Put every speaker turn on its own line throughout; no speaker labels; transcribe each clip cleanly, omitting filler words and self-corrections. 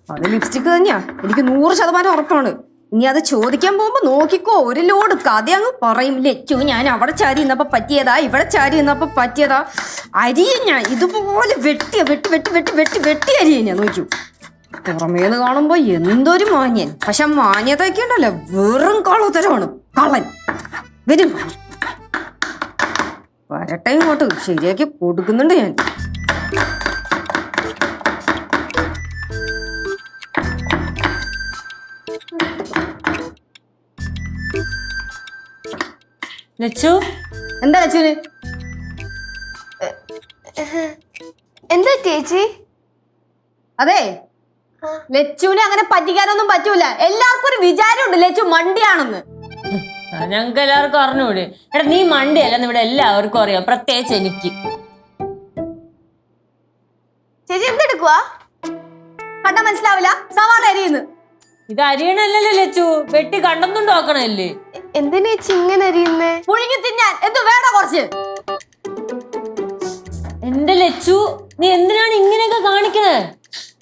അത് ലിപ്സ്റ്റിക് തന്നെയാ, എനിക്ക് 100% ഉറപ്പാണ്. ഇനി അത് ചോദിക്കാൻ പോകുമ്പോ നോക്കിക്കോ, ഒരു ലോഡ് കഥ അങ്ങ് പറയും. ലച്ചു ഞാൻ അവിടെ ചാരി നിന്നപ്പോ പറ്റിയതാ, ഇവിടെ ചാരി നിന്നപ്പോ പറ്റിയതാ. അരിയ ഞാൻ ഇതുപോലെ വെട്ടി വെട്ടി വെട്ടി വെട്ടി വെട്ടി വെട്ടി അരിയ ഞാൻ നോക്കൂ. പുറമേന്ന് കാണുമ്പോ എന്തൊരു മാന്യൻ, പക്ഷെ മാന്യതൊക്കെ ഉണ്ടല്ലോ വെറും കള്ളത്തരമാണ്. കള്ളൻ വരും, വരട്ടെ ഇങ്ങോട്ട്, ശരിയാക്കി കൊടുക്കുന്നുണ്ട് ഞാൻ.
ലച്ചു,
എന്താ ലച്ചുന്?
എന്താ ചേച്ചി?
അതെ, ലച്ചുവിനെ അങ്ങനെ പറ്റിക്കാനൊന്നും പറ്റൂല. എല്ലാവർക്കും ഒരു വിചാരമുണ്ട് ലച്ചു മണ്ടിയാണെന്ന്.
ഞങ്ങൾക്ക് എല്ലാവർക്കും അറിഞ്ഞൂടെ? എടാ നീ മണ്ടിയല്ലെന്ന് ഇവിടെ എല്ലാവർക്കും അറിയാം, പ്രത്യേകിച്ച് എനിക്ക്.
ചേച്ചി എന്തെടുക്കുവാ?
കണ്ടാ മനസ്സിലാവില്ല, സവാള അരിയുന്നു.
ഇത് അരിയണല്ലോ ലച്ചു, വെട്ടി കണ്ടെന്നും നോക്കണല്ലേ.
എന്തിനാ ചേച്ചി ഇങ്ങനെ അരിയുന്നേ?
പുഴുങ്ങി തിന്നാൻ എന്ത് വേണോ കുറച്ച്.
എന്റെ ലച്ചു, നീ എന്തിനാണ് ഇങ്ങനെയൊക്കെ കാണിക്കണേ?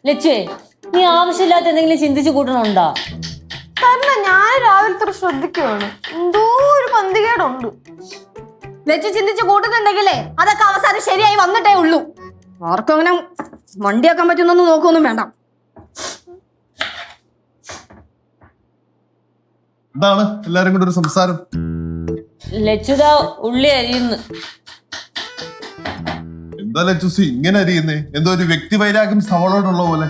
ലച്ചുവേ, നീ ആവശ്യമില്ലാത്ത എന്തെങ്കിലും ചിന്തിച്ചു കൂട്ടണുണ്ടോ?
കാരണം ഞാൻ രാവിലത്തെ ശ്രദ്ധിക്കുവാണ്, എന്തോ ഒരു പന്തികേടുണ്ട്.
ലച്ചു ചിന്തിച്ച് കൂട്ടുന്നുണ്ടെങ്കിലേ അതൊക്കെ അവസാനം ശരിയായി വന്നിട്ടേ ഉള്ളൂ. ആർക്കും അങ്ങനെ വണ്ടിയാക്കാൻ പറ്റുന്നൊന്നും നോക്കൊന്നും വേണ്ട.
എന്താണ് എല്ലാരും കൂടെ ഒരു സംസാരം?
ലച്ചുതാ ഉള്ളി അരിയുന്നു.
എന്താ ലച്ചുസി ഇങ്ങനെ അരിയുന്നേ? എന്തോ ഒരു വ്യക്തി വൈരാഗ്യം സവളോടുള്ള പോലെ.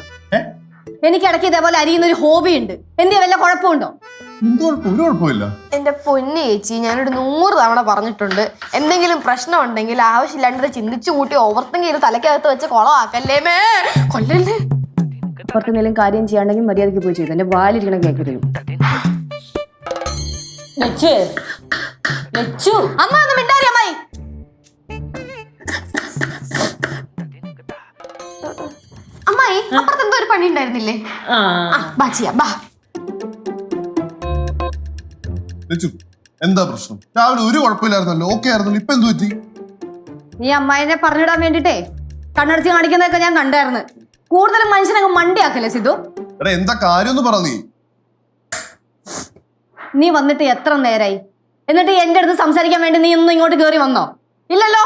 എനിക്ക് ഇടയ്ക്ക് ഇതേപോലെ അരിയുന്ന ഒരു ഹോബി ഉണ്ട്. എന്തേ വല്ല കുഴപ്പമുണ്ടോ?
എന്ത് കുഴപ്പം? ഒരു കുഴപ്പമില്ല.
എന്റെ പൊന്നു ചേച്ചി, ഞാനൊരു 100 തവണ പറഞ്ഞിട്ടുണ്ട്, എന്തെങ്കിലും പ്രശ്നം ഉണ്ടെങ്കിൽ ആവശ്യമില്ലാണ്ട് ചിന്തിച്ചു കൂട്ടി ഓവർത്തിങ് ചെയ്ത് തലക്കകത്ത് വെച്ച് കുളമാക്കല്ലേ മേ, കൊല്ലല്ലേ.
പുറത്തെന്തെങ്കിലും കാര്യം ചെയ്യാണ്ടെങ്കിൽ മര്യാദയ്ക്ക് പോയി ചെയ്തു. എന്റെ വാലിരിക്കണം കേൾക്കി തരും.
ലച്ചു, ലച്ചു,
അമ്മ ഒന്ന് മിണ്ടാരി അമ്മായി.
അമ്മായി, അപ്പുറത്ത് എന്തോ ഒരു പണി ഉണ്ടായിരുന്നില്ലേ? ബാ ചെയ്യാം, ബാ.
ലച്ചു എന്താ പ്രശ്നം? രാവിലെ ഒരു കുഴപ്പമില്ലായിരുന്നല്ലോ, ഓക്കെ ആയിരുന്നല്ലോ, ഇപ്പൊ എന്ത് പറ്റി?
നീ അമ്മായിനെ പറഞ്ഞിടാൻ വേണ്ടിട്ടേ കണ്ണടച്ച് കാണിക്കുന്നതൊക്കെ ഞാൻ കണ്ടായിരുന്നു. കൂടുതലും മനുഷ്യനങ്ങ് മണ്ടിയാക്കല്ലേ സിദ്ധു?
എടാ എന്താ കാര്യം ഒന്ന് പറ.
നീ വന്നിട്ട് എത്ര നേരായി? എന്നിട്ട് എന്റെ അടുത്ത് സംസാരിക്കാൻ വേണ്ടി നീ ഒന്നും ഇങ്ങോട്ട് കയറി വന്നോ? ഇല്ലല്ലോ,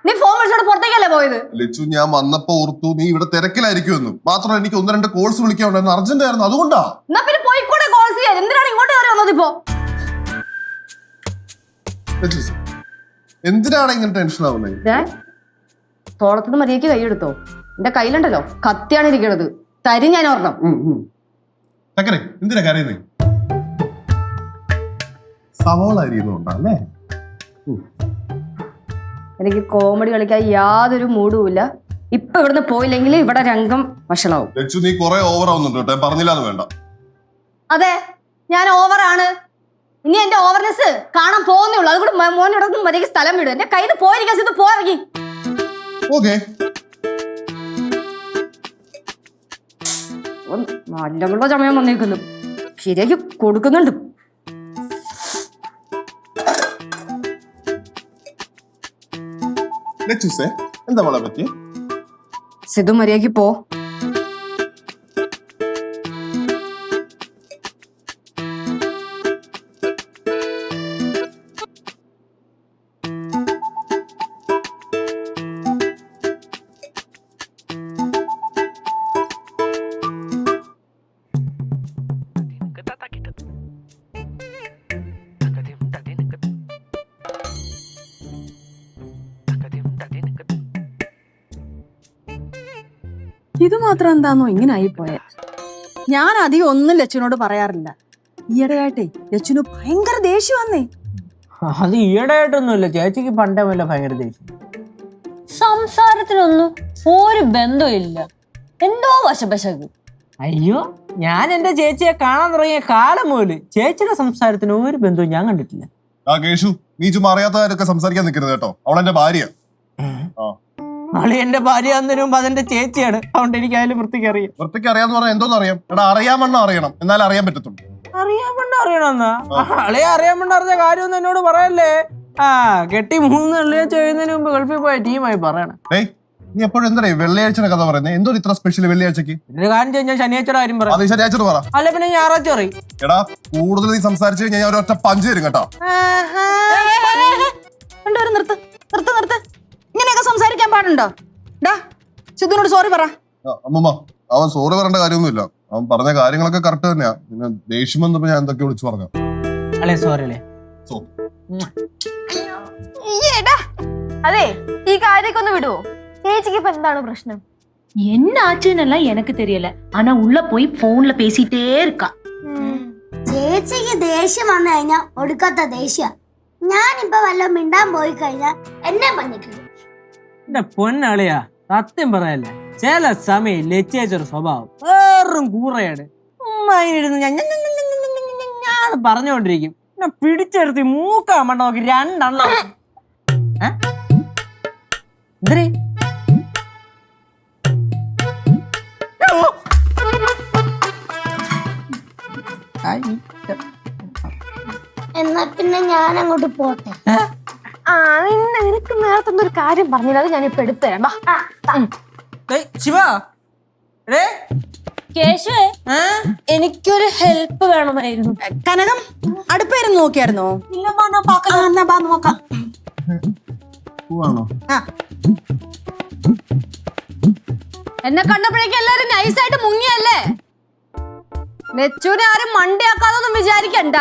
നീ ഫോൺ വിളിച്ചോണ്ട് പുറത്തേക്കല്ലേ പോയത്?
ലച്ചു ഞാൻ വന്നപ്പോ ഓർത്തു നീ ഇവിടെ തിരക്കിലായിരിക്കുമെന്ന്. മാത്രമല്ല എനിക്ക് 1-2 കോൾസ് വിളിക്കാനുണ്ടായിരുന്നു, അർജന്റ് ആയിരുന്നു, അതുകൊണ്ടാ.
എന്നാ പിന്നെ പോയിക്കൂടെ കോൾസ് ചെയ്യാൻ? എന്തിനാണ് ഇങ്ങോട്ട് കയറി വന്നത് ഇപ്പോ?
എന്തിനാണ് ഇങ്ങനെ ടെൻഷൻ ആവുന്നത്?
തോളത്തുനിന്ന് മര്യാദയ്ക്ക് കൈയെടുത്തോ. എന്റെ കയ്യിലുണ്ടല്ലോ കത്തിയാണ് ഇരിക്കണത്, തരും ഞാൻ ഓർണം.
എന്തിനാ കരയുന്നേ? സവോള അരിയുന്നുണ്ടല്ലേ?
എനിക്ക് കോമഡി കളിക്കാൻ യാതൊരു മൂടുമില്ല. ഇപ്പൊ ഇവിടുന്ന് പോയില്ലെങ്കിൽ ഇവിടെ രംഗം വഷളാവും.
ലച്ചു നീ കുറെ ഓവർ ആവുന്നുണ്ട് കേട്ടോ, പറഞ്ഞില്ലാന്ന് വേണ്ട.
അതെ, ഞാൻ ഓവറാണ്. ഇനി എന്റെ ഓവർനെസ് കാണാൻ പോകുന്നേ ഉള്ളൂ. അതുകൂടെ മോനോടൊന്നും മര്യാദയ്ക്ക് സ്ഥലം വിടും. എന്റെ കയ്യിൽ പോയിരിക്കാൻ ഇത് പോയി.
ഓക്കെ,
നല്ല സമയം വന്നിരിക്കുന്നു, ശരിയാക്കി കൊടുക്കുന്നുണ്ട്.
ലച്ചുസേ എന്താ മോളെ പറ്റി?
സിദ്ധു മര്യാദയ്ക്ക് പോ.
ഇത് മാത്രം എന്താന്നോ ഇങ്ങനെ ആയിപ്പോയെ. ഞാൻ അധികം ഒന്നും ലച്ചുനോട് പറയാറില്ല. ഈയിടെയായിട്ടേ ലച്ചുന് ഭയങ്കര ദേഷ്യം വന്നേ.
അത് ഈയിടെയായിട്ടൊന്നുമില്ല, ചേച്ചിക്ക് പണ്ടേ വല്ല ഭയങ്കര ദേഷ്യം.
സംസാരത്തിനൊന്നും ഒരു ബന്ധമില്ല, എന്തോ വശപശക്ക്.
അയ്യോ, ഞാൻ എന്റെ ചേച്ചിയെ കാണാൻ തുടങ്ങിയ കാലം മുതല് ചേച്ചിയുടെ സംസാരത്തിന് ഒരു ബന്ധവും ഞാൻ കണ്ടിട്ടില്ല.
ആ കേശു, നീ ചുമ്മാ അറിയാത്തവരൊക്കെ സംസാരിക്കാൻ നിൽക്കരുത് കേട്ടോ, അവളെന്റെ ഭാര്യ.
അവള് എന്റെ ഭാര്യ എന്നതിന് മുമ്പ് അതെന്റെ ചേച്ചിയാണ്, അതുകൊണ്ട് എനിക്ക് അതിൽ വൃത്തിക്ക് അറിയാം.
വൃത്തിക്ക് അറിയാന്ന് പറഞ്ഞാൽ എന്തോന്ന് അറിയാം? എടാ അറിയാമെണ്ണ അറിയണം, എന്നാലും അറിയാൻ പറ്റത്തുള്ളൂ.
അറിയാൻ വേണ്ട അറിയണമെന്നാ? ആളെ അറിയാൻ വേണ്ട അറിഞ്ഞ കാര്യമൊന്നും എന്നോട് പറയല്ലേ. കെട്ടി 3 കള്ളിയെ ചെയ്യുന്നതിന് മുമ്പ് ഗൾഫിൽ പോയ ടീമായി പറയണം.
ഏയ് നീ എപ്പോഴും എന്താ വെള്ളിയാഴ്ചയുടെ കഥ പറയുന്നത്? എന്തോ ഇത്ര സ്പെഷ്യൽ വെള്ളിയാഴ്ചക്ക്?
ഒരു കാര്യം ചെയ്യാൻ ശനിയാഴ്ചയുടെ കാര്യം പറയാം.
അത് ശനിയാഴ്ച പറ.
അല്ല പിന്നെ ഞായറാഴ്ച പറയും.
എടാ കൂടുതൽ നീ സംസാരിച്ചു കഴിഞ്ഞാൽ ഞാൻ ഒരൊറ്റ പഞ്ച് തരും കേട്ടോ.
രണ്ടുപേരും നിർത്ത് നിർത്ത് നിർത്ത്. ഇങ്ങനെയൊക്കെ സംസാരിക്കാൻ പാടുണ്ടോ? ഡാ സിദ്ധുനോട് സോറി പറ.
അമ്മമ്മ അവൻ സോറി പറയേണ്ട കാര്യമൊന്നുമില്ല. അവൻ പറഞ്ഞ കാര്യങ്ങളൊക്കെ കറക്റ്റ് തന്നെയാ. പിന്നെ ദേഷ്യം വന്നപ്പോ ഞാൻ എന്തൊക്കെ വിളിച്ചു പറഞ്ഞു.
അല്ലേ സോറി അല്ലേ.
അതെ ഈ കാര്യമൊക്കെ ഒന്ന് വിടുവോ? ചേച്ചിക്ക് ഇപ്പൊ എന്താണ് പ്രശ്നം?
என்ன ஆச்சுன்னெல்லாம் எனக்கு தெரியல. ஆனா உள்ள போய் போன்ல பேசிட்டே இருக்கா.
ചേച്ചിക്ക് ദേഷ്യം വന്നു കഴിഞ്ഞാൽ ഒടുക്കത്തെ ദേഷ്യ. ഞാനിപ്പോ വല്ല മിണ്ടാൻ പോയി കഴിഞ്ഞാൽ എന്നെ പഞ്ഞിട്ടുണ്ട്.
എന്റെ പൊന്നളിയാ സത്യം പറയല്ല, ചില സമയം ലച്ചേച്ചൊരു സ്വഭാവം വേറും കൂറയാണ്. ഞാൻ പറഞ്ഞുകൊണ്ടിരിക്കും, എന്നെ പിടിച്ചെടുത്ത് മൂക്കാ മണ്ണ നോക്കി രണ്ടെണ്ണം. എന്തേ
എന്നാ പിന്നെ ഞാൻ അങ്ങോട്ട് പോട്ടെ.
ആ നിനക്ക് നേരത്തെ ഒരു കാര്യം പറഞ്ഞില്ല, അത് ഞാനിപ്പോ എടുത്തുതരാം.
ശിവ
കേശുവേ, എനിക്കൊരു ഹെൽപ്പ് വേണമായിരുന്നു.
കനകം അടുപ്പേരും നോക്കിയായിരുന്നോ? എന്നാ ബാ നോക്കാം. ആ
എന്നെ കണ്ടപ്പോഴേക്കും എല്ലാരും നൈസായിട്ട് മുങ്ങിയല്ലേ? ലച്ചുവിനെ ആരും മണ്ടിയാക്കാതൊന്നും വിചാരിക്കണ്ട.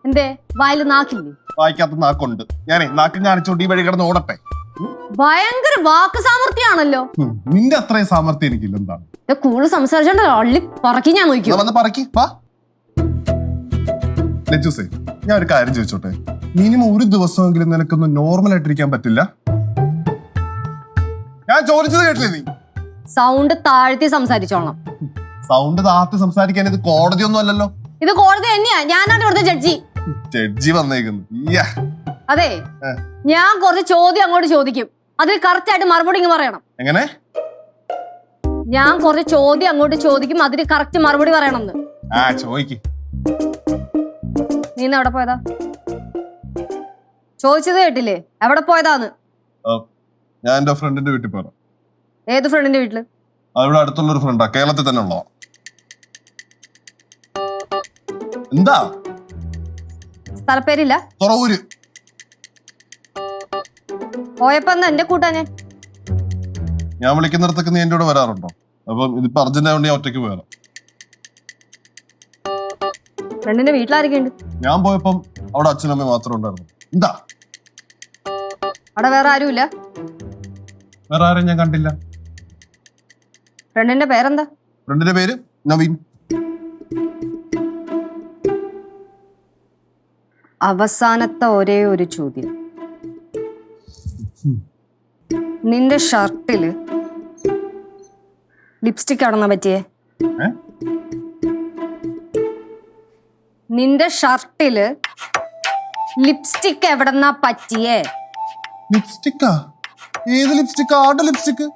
എന്തേ വായില് നാക്കില്ലേ?
വായിക്കാത്ത നാക്കുണ്ട്. ഞാനേ നാക്ക് കാണിച്ചോണ്ട് ഈ വഴി കിടന്ന് ഓടട്ടെ.
ഭയങ്കര വാക്ക് സാമർത്ഥ്യാണല്ലോ.
നിന്റെ അത്രയും സാമർത്ഥ്യം എനിക്കില്ല. എന്താണ്
കൂടുതൽ സംസാരിച്ചോണ്ട് അള്ളി പറക്കി ഞാൻ നോക്കിയോ.
വന്ന് പറക്കി വാ. ലച്ചൂസേ ഞാൻ ഒരു കാര്യം ചോദിച്ചോട്ടെ, മിനിമം ഒരു ദിവസമെങ്കിലും നിനക്കൊന്ന് നോർമൽ ആയിട്ടിരിക്കാൻ പറ്റില്ല? ഞാൻ ചോദിച്ചത് കേട്ടില്ലേ നീ?
സൗണ്ട് താഴ്ത്തി സംസാരിച്ചോളാം.
സൗണ്ട് താഴ്ത്തി സംസാരിക്കാൻ ഇത് കോടതിയൊന്നും അല്ലല്ലോ.
ഇത് കോടതി തന്നെയാ. ഞാനാണ് ഇവിടുത്തെ ജഡ്ജി.
ജഡ്ജി വന്നേക്കുന്നു.
അതെ, ഞാൻ കുറച്ച് ചോദ്യം അങ്ങോട്ട് ചോദിക്കും, അതിൽ കറക്റ്റ് ആയിട്ട് മറുപടി ഇങ്ങ് പറയണം.
എങ്ങനെ?
ഞാൻ കുറച്ച് ചോദ്യം അങ്ങോട്ട് ചോദിക്കും, അതിന് കറക്റ്റ് മറുപടി പറയണം.
ചോദിക്ക്.
നീ എവിടെ പോയതാ? ചോദിച്ചത് കേട്ടില്ലേ? എവിടെ പോയതാന്ന്?
ഞാൻ എന്റെ ഫ്രണ്ടിന്റെ വീട്ടിൽ പോരാ.
ഏത് ഫ്രണ്ടിന്റെ വീട്ടില്?
അവിടെ അടുത്തുള്ള ഒരു ഫ്രണ്ടാ, കേരളത്തിൽ തന്നെ ഉള്ളതാ. എന്താ
സ്ഥലപ്പേരില്ല?
തുറവൂര്.
പോയപ്പോ എന്താ എന്റെ കൂട്ടാനെ?
ഞാൻ വിളിക്കുന്നിടത്തൊക്കെ നീ എന്റെ കൂടെ വരാറുണ്ടോ? അപ്പം ഇതിപ്പോ അർജന്റ് ആയതുകൊണ്ട് ഞാൻ ഒറ്റയ്ക്ക് പോരാ.
ഫ്രണ്ടിന്റെ വീട്ടിലാരൊക്കെ ഉണ്ട്?
ഞാൻ പോയപ്പം അവിടെ അച്ഛനമ്മ മാത്രം ഉണ്ടായിരുന്നു. എന്താ
അവിടെ വേറെ ആരുമില്ല?
വേറെ ആരും ഞാൻ കണ്ടില്ല.
ഫ്രണ്ടിന്റെ പേരെന്താ?
ഫ്രണ്ടിന്റെ പേര് നവീൻ.
അവസാനത്തെ ഒരേ ഒരു ചോദ്യം, നിന്റെ ഷർട്ടില് ലിപ്സ്റ്റിക് ആണെന്നാ പറ്റിയേ? നിന്റെ ഷർട്ടില് ലിപ്സ്റ്റിക് എവിടെന്നാ പറ്റിയേ?
ലിപ്സ്റ്റിക്കാ? ഏത് ലിപ്സ്റ്റിക്? ആരുടെ ലിപ്സ്റ്റിക്?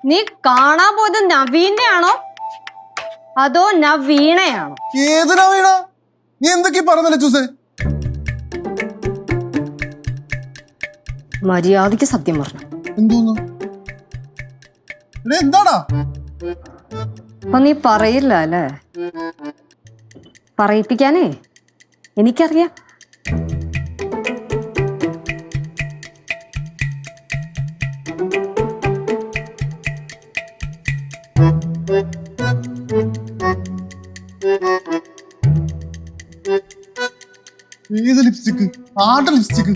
നീ കാണാൻ പോയത് നവീനെയാണോ അതോ നവീണയാണോ?
ഏത് നവീണ? നീ എന്തൊക്കെ പറഞ്ഞല്ലേ ചൂസേ?
മര്യാദക്ക് സത്യം പറഞ്ഞു.
എന്തോന്നു? എന്താടാ?
അപ്പൊ നീ പറയില്ല അല്ലേ? പറയിപ്പിക്കാനേ എനിക്കറിയാം.
ഏത് ലിപ്സ്റ്റിക്? ആരുടെ ലിപ്സ്റ്റിക്?